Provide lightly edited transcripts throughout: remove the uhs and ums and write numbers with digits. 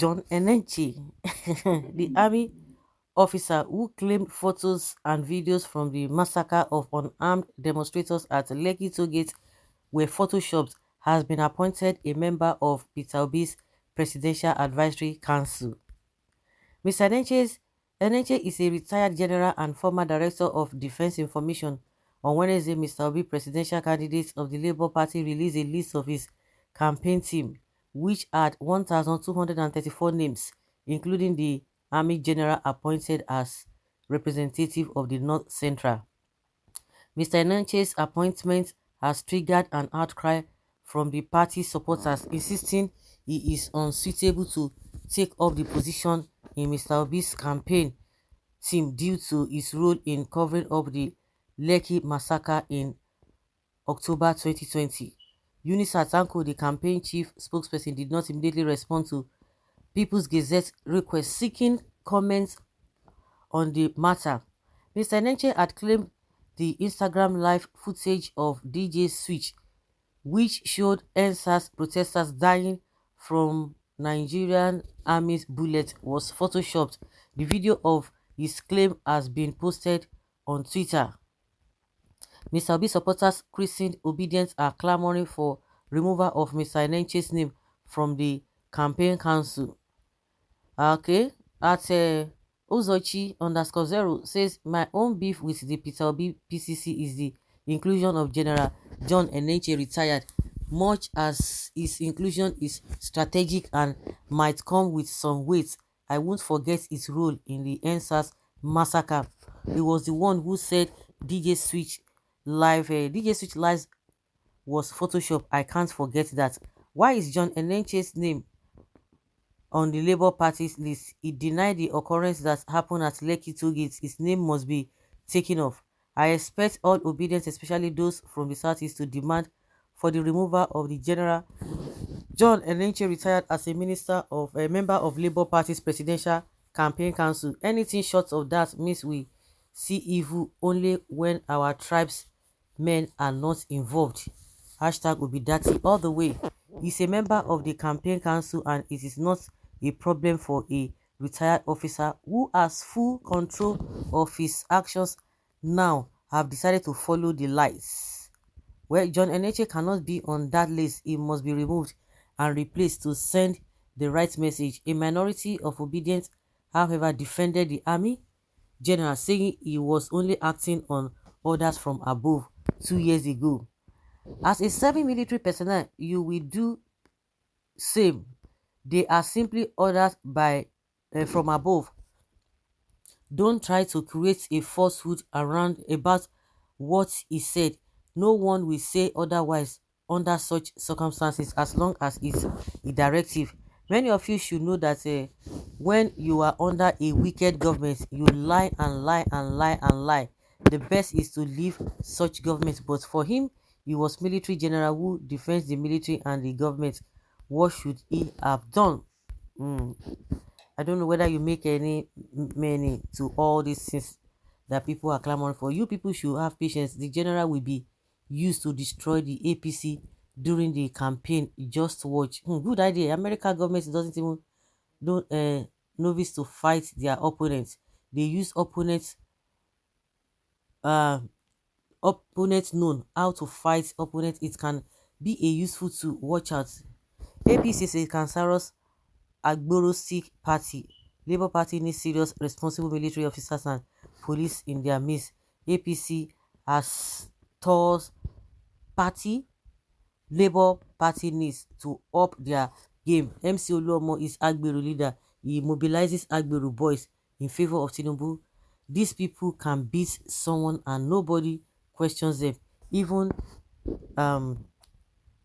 John Enenche, the army officer who claimed photos and videos from the massacre of unarmed demonstrators at Lekki tollgate were photoshopped, has been appointed a member of Peter Obi's Presidential Advisory Council. Mr. Enenche is a retired general and former director of Defense Information. On Wednesday, Mr. Obi, presidential candidate of the Labour Party, released a list of his campaign team, which had 1,234 names, including the Army General appointed as representative of the North Central. Mr. Enenche's appointment has triggered an outcry from the party supporters, insisting he is unsuitable to take up the position in Mr. Obi's campaign team due to his role in covering up the Lekki massacre in October 2020. Eunice Atanko, the campaign chief spokesperson, did not immediately respond to People's Gazette request seeking comments on the matter. Mr. Nenche had claimed the Instagram live footage of DJ Switch, which showed NSAS protesters dying from Nigerian Army's bullets, was photoshopped. The video of his claim has been posted on Twitter. Mr. Obi supporters christened Obedience are clamoring for removal of Mr. Nenche's name from the campaign council. Okay, at Ozochi underscore zero says, my own beef with the Peter Obi PCC is the inclusion of General John Enenche retired, much as his inclusion is strategic and might come with some weight. I won't forget his role in the NSAS massacre. He was the one who said DJ Switch Live was Photoshop. I can't forget that. Why is John Enenche's name on the Labour Party's list? He denied the occurrence that happened at Lekki tollgate. His name must be taken off. I expect all obedience, especially those from the southeast, to demand for the removal of the General John Enenche retired as a member of Labour Party's Presidential Campaign Council. Anything short of that means we see evil only when our tribes men are not involved. Hashtag Obidati all the way. He's a member of the campaign council and it is not a problem for a retired officer who has full control of his actions now have decided to follow the lies. Well, John Enenche cannot be on that list. He must be removed and replaced to send the right message. A minority of obedience, however, defended the army general, saying he was only acting on orders from above 2 years ago. As a serving military personnel, you will do same. They are simply orders by from above. Don't try to create a falsehood around about what he said. No one will say otherwise under such circumstances as long as it's a directive. Many of you should know that when you are under a wicked government, you lie and lie and lie and lie. The best is to leave such government. But for him, he was military general who defends the military and the government. What should he have done? Mm. I don't know whether you make any meaning to all these things that people are clamoring for. You people should have patience. The general will be used to destroy the APC during the campaign. Just watch. Good idea. American government doesn't even don't novice to fight their opponents. They use uh opponents known how to fight opponents. It can be a useful to watch out. APC is a cancerous agborostic party. Labour Party needs serious responsible military officers and police in their midst. APC as Tours party, Labour Party needs to up their game. MC Oluomo is Agbero leader. He mobilizes Agbero boys in favor of Tinubu. These people can beat someone and nobody questions them, even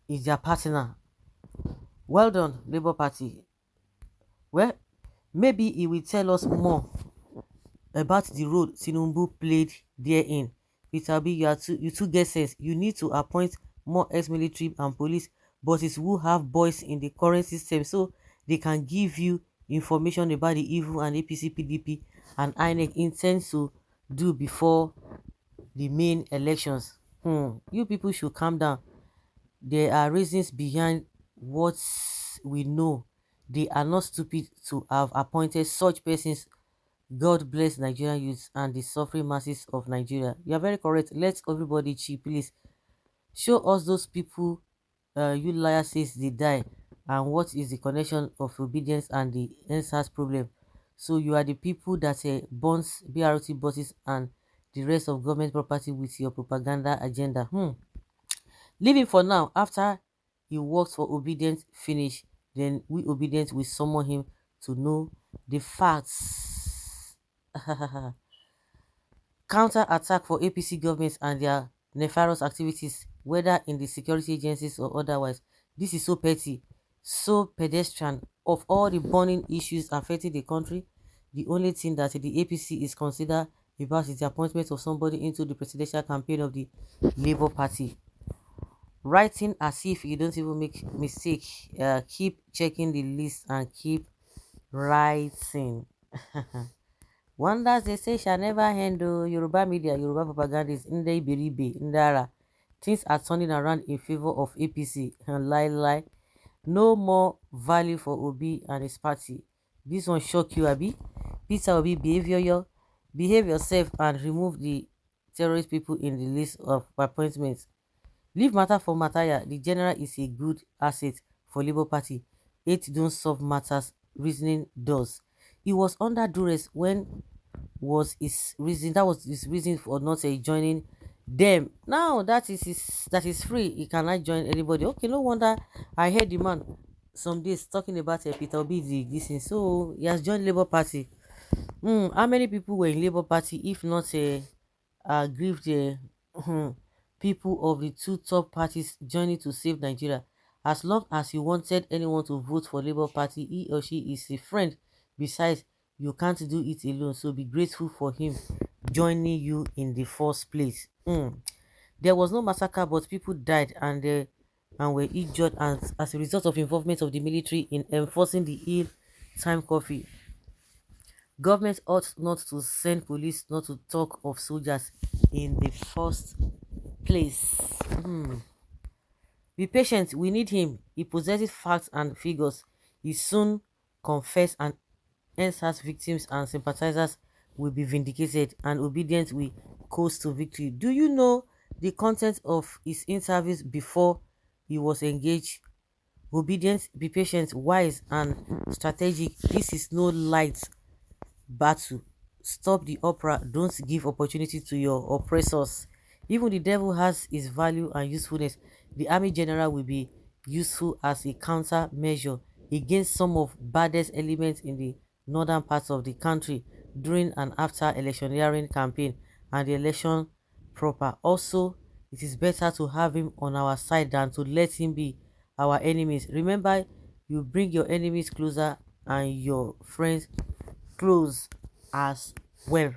is their partner. Well done, Labour Party. Well, maybe he will tell us more about the role Tinubu played therein. Peter Obi, you two get sense. You need to appoint more ex-military and police bosses who have boys in the current system so they can give you information about the evil and APC, PDP and INEC intends to do before the main elections. You people should calm down. There are reasons behind what we know They are not stupid to have appointed such persons. God bless Nigerian youths and the suffering masses of Nigeria. You are very correct. Let everybody chill, please. Show us those people you liar says they die, and what is the connection of obedience and the NSAS problem. So you are the people that burns BRT buses and the rest of government property with your propaganda agenda. Leave him for now. After he works for obedience finish, then we obedient will summon him to know the facts. Counter attack for APC governments and their nefarious activities, whether in the security agencies or otherwise. This is so petty, so pedestrian. Of all the burning issues affecting the country, the only thing that the APC is considered about is the appointment of somebody into the presidential campaign of the Labour Party. Writing as if you don't even make mistake. Keep checking the list and keep writing. Wonders they say shall never end. Oh, Yoruba media, Yoruba propagandists, Nde Iberibe, Ndara. Things are turning around in favor of APC. And lie. No more value for Obi and his party. This one shock you, Abi. Peter Obi, behave yourself and remove the terrorist people in the list of appointments. Leave matter for Mataya. The general is a good asset for Labour Party. It don't solve matters, reasoning does. He was under duress when was his reason that was his reason for not joining them. Now that is free. He cannot join anybody. Okay, no wonder I heard the man some days talking about Peter Obi this thing. So he has joined Labour Party. How many people were in Labour Party if not aggrieved people of the two top parties joining to save Nigeria? As long as you wanted anyone to vote for Labour Party, he or she is a friend. Besides, you can't do it alone, so be grateful for him joining you in the first place. There was no massacre, but people died and were injured as a result of involvement of the military in enforcing the ill time curfew. Government ought not to send police, not to talk of soldiers in the first place. Be patient, we need him. He possesses facts and figures. He soon confess and NSAS victims and sympathizers will be vindicated and obedience will coast to victory. Do you know the content of his interviews before he was engaged? Obedience, be patient, wise and strategic. This is no light battle. Stop the opera. Don't give opportunity to your oppressors. Even the devil has his value and usefulness. The army general will be useful as a countermeasure against some of baddest elements in the northern parts of the country during and after electioneering campaign and the election proper. Also, it is better to have him on our side than to let him be our enemies. Remember, you bring your enemies closer and your friends close as well.